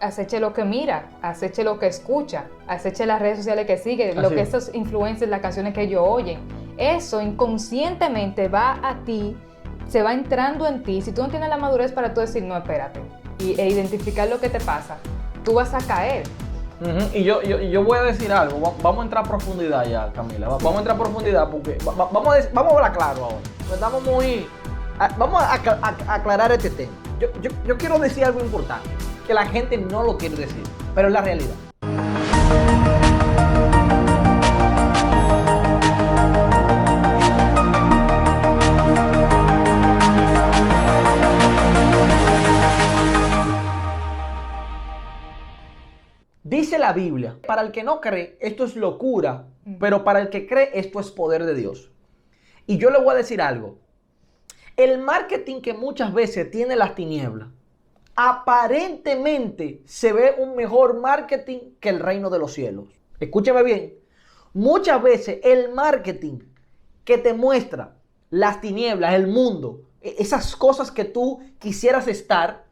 aceche lo que mira, aceche lo que escucha, aceche las redes sociales que sigue, lo que esos influencers, las canciones que ellos oyen. Eso inconscientemente va a ti, se va entrando en ti. Si tú no tienes la madurez para tú decir, no, espérate, e identificar lo que te pasa, tú vas a caer. Y yo voy a decir algo, vamos a entrar a profundidad ya, Camila. Vamos a entrar a profundidad porque vamos a hablar claro ahora. Estamos vamos a aclarar este tema. Yo quiero decir algo importante, que la gente no lo quiere decir, pero es la realidad. Dice la Biblia, para el que no cree, esto es locura, pero para el que cree, esto es poder de Dios. Y yo le voy a decir algo. El marketing que muchas veces tiene las tinieblas, aparentemente se ve un mejor marketing que el reino de los cielos. Escúcheme bien. Muchas veces el marketing que te muestra las tinieblas, el mundo, esas cosas que tú quisieras estar,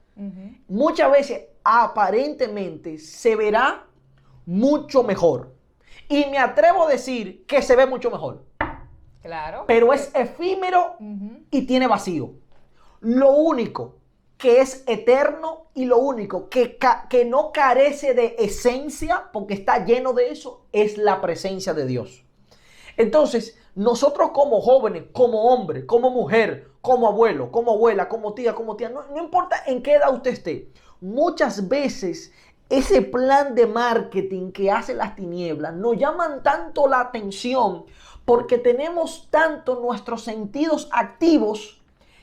muchas veces aparentemente se verá mucho mejor. Y me atrevo a decir que se ve mucho mejor. Claro. Pero es efímero y tiene vacío. Lo único que es eterno y lo único que no carece de esencia, porque está lleno de eso, es la presencia de Dios. Entonces, nosotros como jóvenes, como hombre, como mujer, como abuelo, como abuela, como tía, no importa en qué edad usted esté, muchas veces ese plan de marketing que hace las tinieblas nos llaman tanto la atención porque tenemos tanto nuestros sentidos activos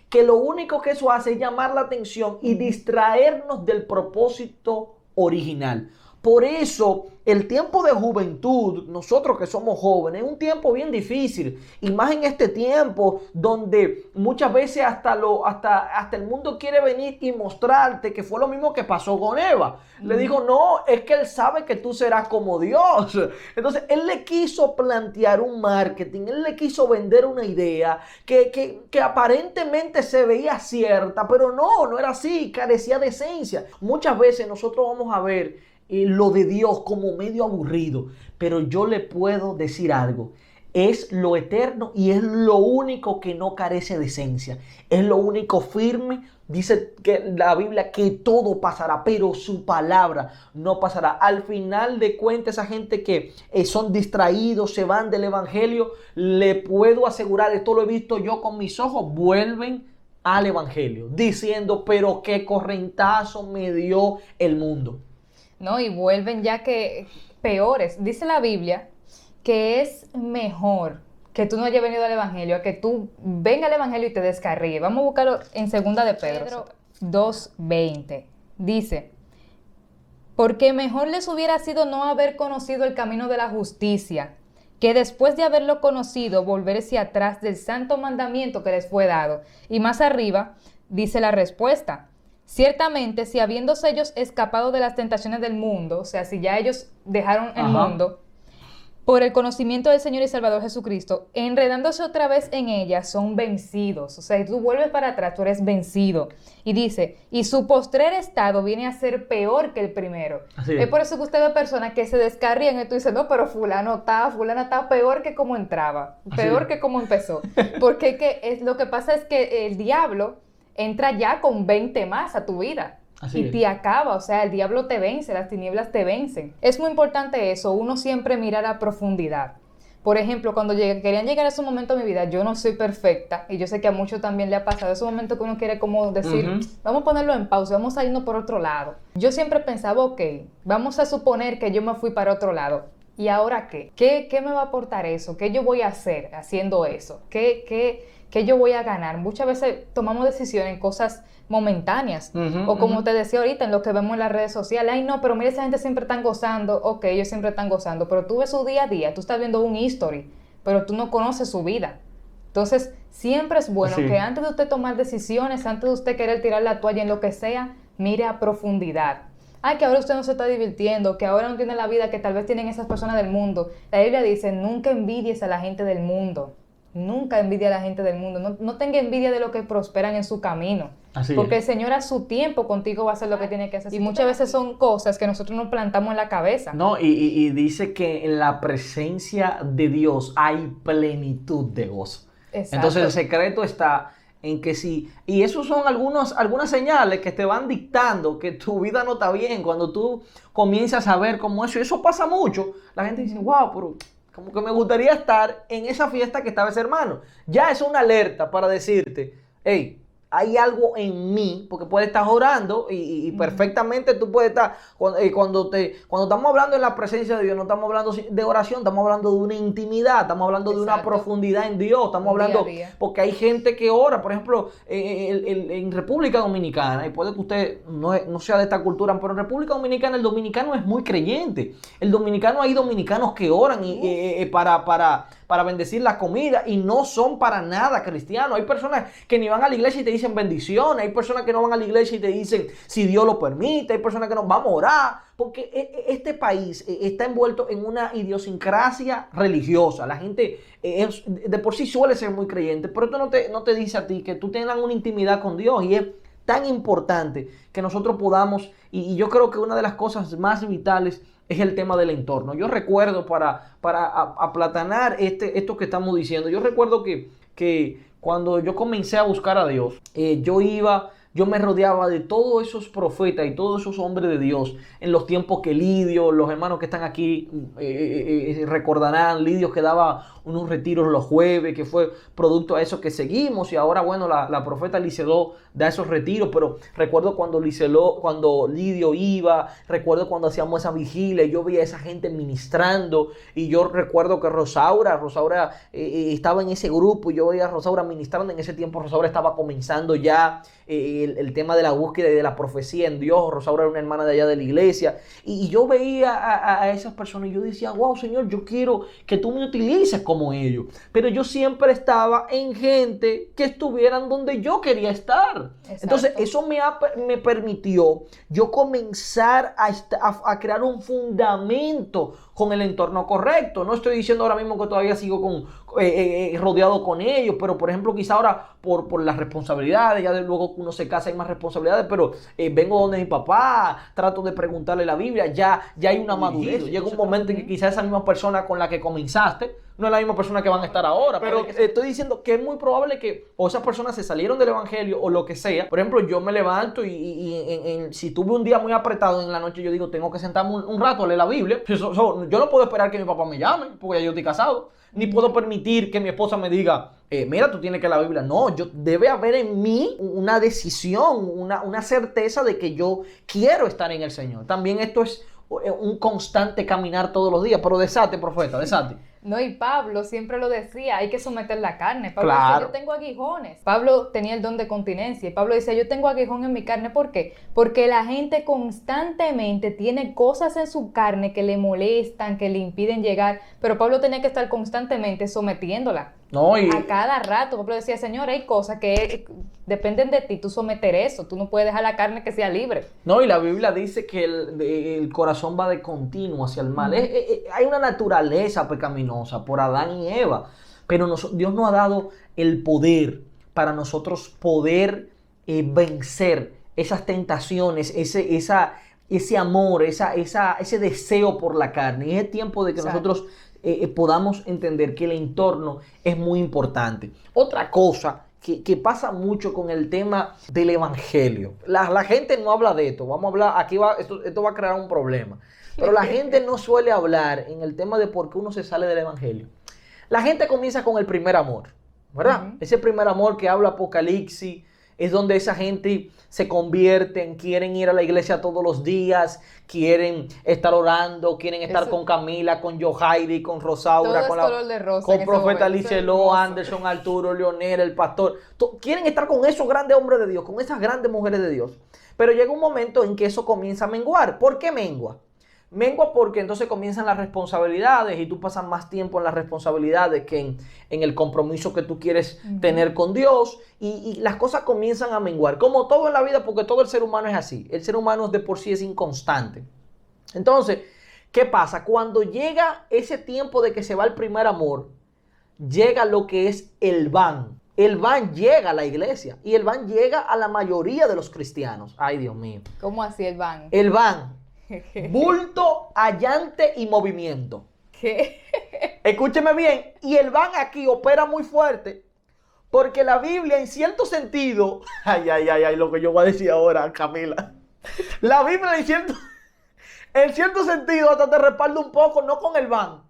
que lo único que eso hace es llamar la atención y distraernos del propósito original. Por eso, el tiempo de juventud, nosotros que somos jóvenes, es un tiempo bien difícil. Y más en este tiempo donde muchas veces hasta el mundo quiere venir y mostrarte que fue lo mismo que pasó con Eva. Le dijo, no, es que él sabe que tú serás como Dios. Entonces, él le quiso plantear un marketing, él le quiso vender una idea que aparentemente se veía cierta, pero no era así, carecía de esencia. Muchas veces nosotros vamos a ver lo de Dios como medio aburrido, pero yo le puedo decir algo, es lo eterno y es lo único que no carece de esencia, es lo único firme. Dice que la Biblia que todo pasará, pero su palabra no pasará. Al final de cuentas, esa gente que son distraídos, se van del evangelio, le puedo asegurar, esto lo he visto yo con mis ojos, vuelven al evangelio diciendo, pero qué correntazo me dio el mundo. No, y vuelven ya que peores. Dice la Biblia que es mejor que tú no hayas venido al Evangelio a que tú vengas al Evangelio y te descarríes. Vamos a buscarlo en 2 de Pedro 2:20. Dice, porque mejor les hubiera sido no haber conocido el camino de la justicia, que después de haberlo conocido volverse atrás del santo mandamiento que les fue dado. Y más arriba dice la respuesta. Ciertamente, si habiéndose ellos escapado de las tentaciones del mundo, o sea, si ya ellos dejaron el mundo, por el conocimiento del Señor y Salvador Jesucristo, enredándose otra vez en ellas, son vencidos. O sea, si tú vuelves para atrás, tú eres vencido. Y dice, y su postrer estado viene a ser peor que el primero. Es por eso que usted ve personas que se descarrían y tú dices, no, pero fulana está peor que como entraba, peor que como empezó. Porque lo que pasa es que el diablo entra ya con 20 más a tu vida. Y te acaba, o sea, el diablo te vence, las tinieblas te vencen. Es muy importante eso, uno siempre mirar a profundidad. Por ejemplo, cuando querían llegar a ese momento de mi vida, yo no soy perfecta, y yo sé que a muchos también le ha pasado, ese momento que uno quiere como decir, vamos a ponerlo en pausa, vamos a irnos por otro lado. Yo siempre pensaba, ok, vamos a suponer que yo me fui para otro lado. ¿Y ahora qué? ¿Qué me va a aportar eso? ¿Qué yo voy a hacer haciendo eso? ¿Qué yo voy a ganar? Muchas veces tomamos decisiones en cosas momentáneas. O como te decía ahorita, en lo que vemos en las redes sociales. Ay, no, pero mira, esa gente siempre están gozando. Ok, ellos siempre están gozando. Pero tú ves su día a día. Tú estás viendo un history, pero tú no conoces su vida. Entonces, siempre es bueno que antes de usted tomar decisiones, antes de usted querer tirar la toalla en lo que sea, mire a profundidad. Ay, que ahora usted no se está divirtiendo, que ahora no tiene la vida que tal vez tienen esas personas del mundo. La Biblia dice, nunca envidies a la gente del mundo. Nunca envidie a la gente del mundo. No tenga envidia de lo que prosperan en su camino. Así Porque es. el Señor a su tiempo contigo va a hacer lo que tiene que hacer. Y muchas veces son cosas que nosotros nos plantamos en la cabeza. No, y dice que en la presencia de Dios hay plenitud de gozo. Exacto. Entonces el secreto está en que sí, y esos son algunas señales que te van dictando que tu vida no está bien. Cuando tú comienzas a ver cómo eso, y eso pasa mucho, la gente dice, wow, pero como que me gustaría estar en esa fiesta que estaba ese hermano. Ya es una alerta para decirte, hey, hay algo en mí, porque puedes estar orando y perfectamente tú puedes estar, cuando estamos hablando en la presencia de Dios, no estamos hablando de oración, estamos hablando de una intimidad, estamos hablando de una Exacto. profundidad en Dios, estamos hablando, Día a día. porque hay gente que ora, por ejemplo, en República Dominicana, y puede que usted no sea de esta cultura, pero en República Dominicana el dominicano es muy creyente. El dominicano, hay dominicanos que oran para bendecir la comida y no son para nada cristianos. Hay personas que ni van a la iglesia y te dicen bendiciones, hay personas que no van a la iglesia y te dicen si Dios lo permite, hay personas que no vamos a orar, porque este país está envuelto en una idiosincrasia religiosa. La gente de por sí suele ser muy creyente, pero esto no te dice a ti que tú tengas una intimidad con Dios, y es tan importante que nosotros podamos, y yo creo que una de las cosas más vitales es el tema del entorno. Yo recuerdo, para aplatanar esto que estamos diciendo, yo recuerdo que cuando yo comencé a buscar a Dios, yo me rodeaba de todos esos profetas y todos esos hombres de Dios en los tiempos que Lidio, los hermanos que están aquí recordarán, Lidio que daba unos retiros los jueves, que fue producto a eso que seguimos, y ahora bueno, la profeta Liceló da esos retiros, pero recuerdo cuando Lidio iba, recuerdo cuando hacíamos esa vigilia, yo veía a esa gente ministrando, y yo recuerdo que Rosaura estaba en ese grupo, y yo veía a Rosaura ministrando. En ese tiempo Rosaura estaba comenzando ya el tema de la búsqueda y de la profecía en Dios. Rosaura era una hermana de allá de la iglesia, y yo veía a esas personas y yo decía, wow, Señor, yo quiero que tú me utilices como ellos, pero yo siempre estaba en gente que estuvieran donde yo quería estar. Exacto. Entonces eso me permitió yo comenzar a crear un fundamento con el entorno correcto. No estoy diciendo ahora mismo que todavía sigo rodeado con ellos, pero por ejemplo quizá ahora por las responsabilidades, ya de luego que uno se casa hay más responsabilidades, pero vengo donde mi papá, trato de preguntarle la Biblia, ya hay una madurez. Llega un momento en que quizá esa misma persona con la que comenzaste no es la misma persona que van a estar ahora. Pero estoy diciendo que es muy probable que o esas personas se salieron del evangelio o lo que sea. Por ejemplo, yo me levanto y si tuve un día muy apretado en la noche, yo digo, tengo que sentarme un rato a leer la Biblia. Yo no puedo esperar que mi papá me llame, porque ya yo estoy casado. Ni puedo permitir que mi esposa me diga, mira, tú tienes que leer la Biblia. No, debe haber en mí una decisión, una certeza de que yo quiero estar en el Señor. También esto es un constante caminar todos los días. Pero desate, profeta, desate. No, y Pablo siempre lo decía, hay que someter la carne. Pablo Claro. decía, yo tengo aguijones. Pablo tenía el don de continencia y Pablo decía, yo tengo aguijón en mi carne. ¿Por qué? Porque la gente constantemente tiene cosas en su carne que le molestan, que le impiden llegar. Pero Pablo tenía que estar constantemente sometiéndola. No, A cada rato. Pablo decía, Señor, hay cosas que dependen de ti, tú someter eso. Tú no puedes dejar la carne que sea libre. No, y la Biblia dice que el corazón va de continuo hacia el mal. Hay una naturaleza pecaminosa por Adán y Eva, pero Dios nos ha dado el poder para nosotros poder vencer esas tentaciones, ese amor, ese deseo por la carne. Y es tiempo de que Exacto. nosotros podamos entender que el entorno es muy importante. Otra cosa que pasa mucho con el tema del evangelio. La gente no habla de esto. Vamos a hablar, esto va a crear un problema. Pero la gente no suele hablar en el tema de por qué uno se sale del evangelio. La gente comienza con el primer amor, ¿verdad? Uh-huh. Ese primer amor que habla Apocalipsis, es donde esa gente se convierten, quieren ir a la iglesia todos los días, quieren estar orando, quieren estar con Camila, con Yohairi, con Rosaura, con Profeta Liceló, Anderson, Arturo, Leonel, el pastor. Quieren estar con esos grandes hombres de Dios, con esas grandes mujeres de Dios. Pero llega un momento en que eso comienza a menguar. ¿Por qué mengua? Mengua porque entonces comienzan las responsabilidades y tú pasas más tiempo en las responsabilidades que en el compromiso que tú quieres tener con Dios, y las cosas comienzan a menguar. Como todo en la vida, porque todo el ser humano es así. El ser humano de por sí es inconstante. Entonces, ¿qué pasa? Cuando llega ese tiempo de que se va el primer amor, llega lo que es el van. el ban llega a la iglesia y el ban llega a la mayoría de los cristianos. Ay, Dios mío. ¿Cómo así el ban? El ban, bulto, allante y movimiento. ¿Qué? Escúcheme bien, y el ban aquí opera muy fuerte porque la Biblia en cierto sentido, ay, lo que yo voy a decir ahora, Camila. La Biblia en cierto sentido hasta te respalda un poco, no con el ban,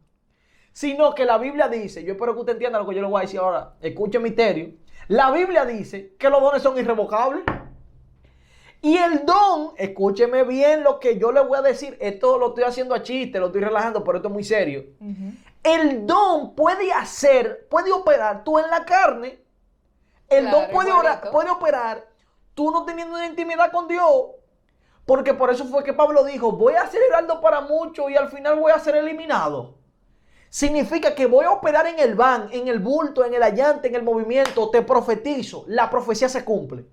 sino que la Biblia dice, yo espero que usted entienda lo que yo le voy a decir ahora, escuche misterio, la Biblia dice que los dones son irrevocables. Y el don, escúcheme bien lo que yo le voy a decir, esto lo estoy haciendo a chiste, lo estoy relajando, pero esto es muy serio. El don puede operar tú en la carne, el Claro, don puede operar tú no teniendo una intimidad con Dios, porque por eso fue que Pablo dijo, voy a ser heraldo para muchos y al final voy a ser eliminado. Significa que voy a operar en el van, en el bulto, en el allante, en el movimiento, te profetizo, la profecía se cumple.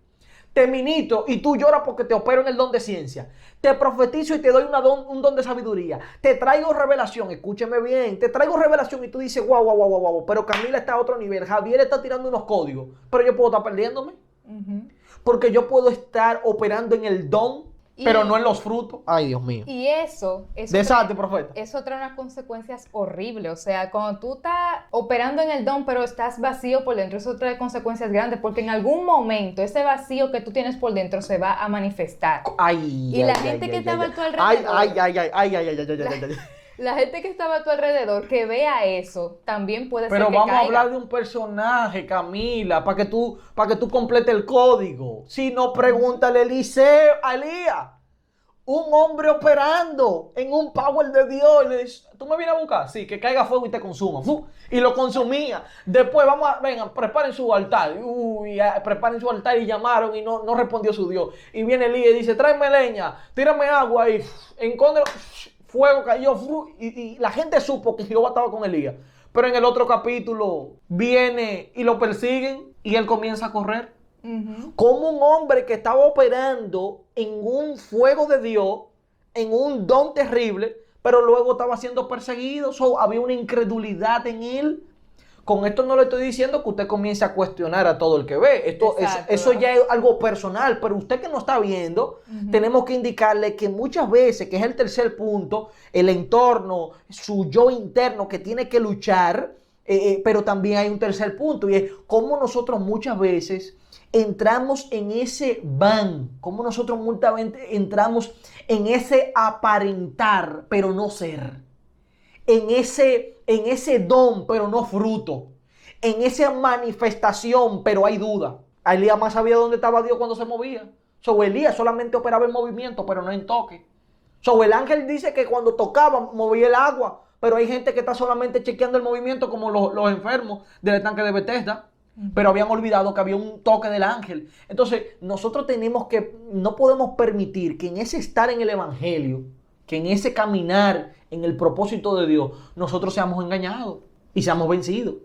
Te ministro y tú lloras porque te opero en el don de ciencia. Te profetizo y te doy un don de sabiduría. Te traigo revelación, escúcheme bien. Te traigo revelación y tú dices, wow. Pero Camila está a otro nivel. Javier está tirando unos códigos. Pero yo puedo estar perdiéndome. Porque yo puedo estar operando en el don, pero no en los frutos. Ay, Dios mío. Y eso profeta. Eso trae unas consecuencias horribles. O sea, cuando tú estás operando en el don, pero estás vacío por dentro, eso trae consecuencias grandes, porque en algún momento ese vacío que tú tienes por dentro se va a manifestar. Y la gente que estaba a tu alrededor. La gente que estaba a tu alrededor, que vea eso, también puede ser que Pero vamos a caiga. hablar de un personaje, Camila, para que tú completes el código. Si no, pregúntale a Elías, un hombre operando en un power de Dios. Y le dice, ¿tú me vienes a buscar? Sí, que caiga fuego y te consuma. Y lo consumía. Después, vengan, preparen su altar. Preparen su altar y llamaron y no respondió su Dios. Y viene Elías y dice, tráeme leña, tírame agua y encontré... Fuego cayó y la gente supo que Jehová estaba con Elías. Pero en el otro capítulo viene y lo persiguen y él comienza a correr. Como un hombre que estaba operando en un fuego de Dios, en un don terrible, pero luego estaba siendo perseguido. Había una incredulidad en él. Con esto no le estoy diciendo que usted comience a cuestionar a todo el que ve. Eso ya es algo personal, pero usted que no está viendo, tenemos que indicarle que muchas veces, que es el tercer punto, el entorno, su yo interno que tiene que luchar, pero también hay un tercer punto y es cómo nosotros muchas veces entramos en ese van, cómo nosotros muchas veces entramos en ese aparentar, pero no ser. En ese don, pero no fruto. En esa manifestación, pero hay duda. Elías más sabía dónde estaba Dios cuando se movía. Elías solamente operaba en movimiento, pero no en toque. El ángel dice que cuando tocaba, movía el agua. Pero hay gente que está solamente chequeando el movimiento, como los enfermos del estanque de Bethesda. Pero habían olvidado que había un toque del ángel. Entonces, nosotros no podemos permitir que en ese estar en el evangelio, que en ese caminar en el propósito de Dios, nosotros seamos engañados y seamos vencidos.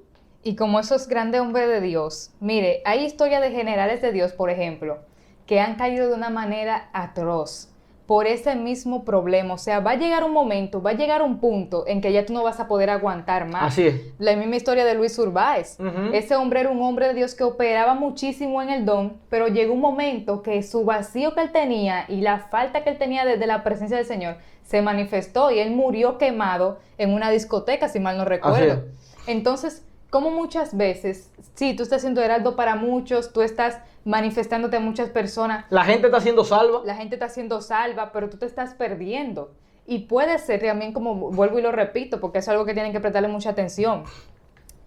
Y como esos grandes hombres de Dios, mire, hay historias de generales de Dios, por ejemplo, que han caído de una manera atroz por ese mismo problema. O sea, va a llegar un momento, va a llegar un punto en que ya tú no vas a poder aguantar más. Así es. La misma historia de Luis Urbáez. Ese hombre era un hombre de Dios que operaba muchísimo en el don, pero llegó un momento que su vacío que él tenía y la falta que él tenía de la presencia del Señor se manifestó y él murió quemado en una discoteca, si mal no recuerdo. Entonces, como muchas veces, sí, tú estás siendo heraldo para muchos, tú estás manifestándote a muchas personas. La gente está siendo salva. La gente está siendo salva, pero tú te estás perdiendo. Y puede ser también, como vuelvo y lo repito, porque es algo que tienen que prestarle mucha atención.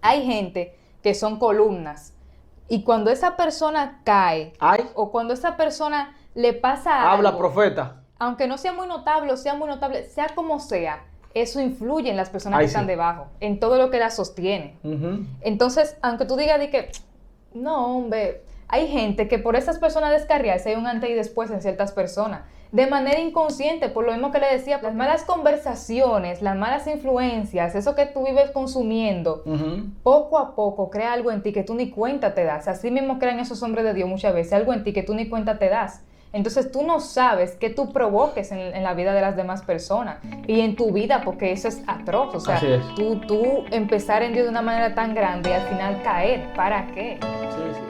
Hay gente que son columnas. Y cuando esa persona cae, o cuando esa persona le pasa algo, habla profeta. Aunque no sea muy notable, sea como sea, eso influye en las personas que están debajo, en todo lo que la sostiene. Entonces, aunque tú digas de que, no, hombre, hay gente que por esas personas descarriarse hay un antes y después en ciertas personas, de manera inconsciente, por lo mismo que le decía, las malas conversaciones, las malas influencias, eso que tú vives consumiendo, poco a poco crea algo en ti que tú ni cuenta te das. Así mismo crean esos hombres de Dios muchas veces, algo en ti que tú ni cuenta te das. Entonces tú no sabes qué tú provoques en la vida de las demás personas y en tu vida, porque eso es atroz. O sea, Así es. tú empezar en Dios de una manera tan grande y al final caer, ¿para qué? Sí, sí.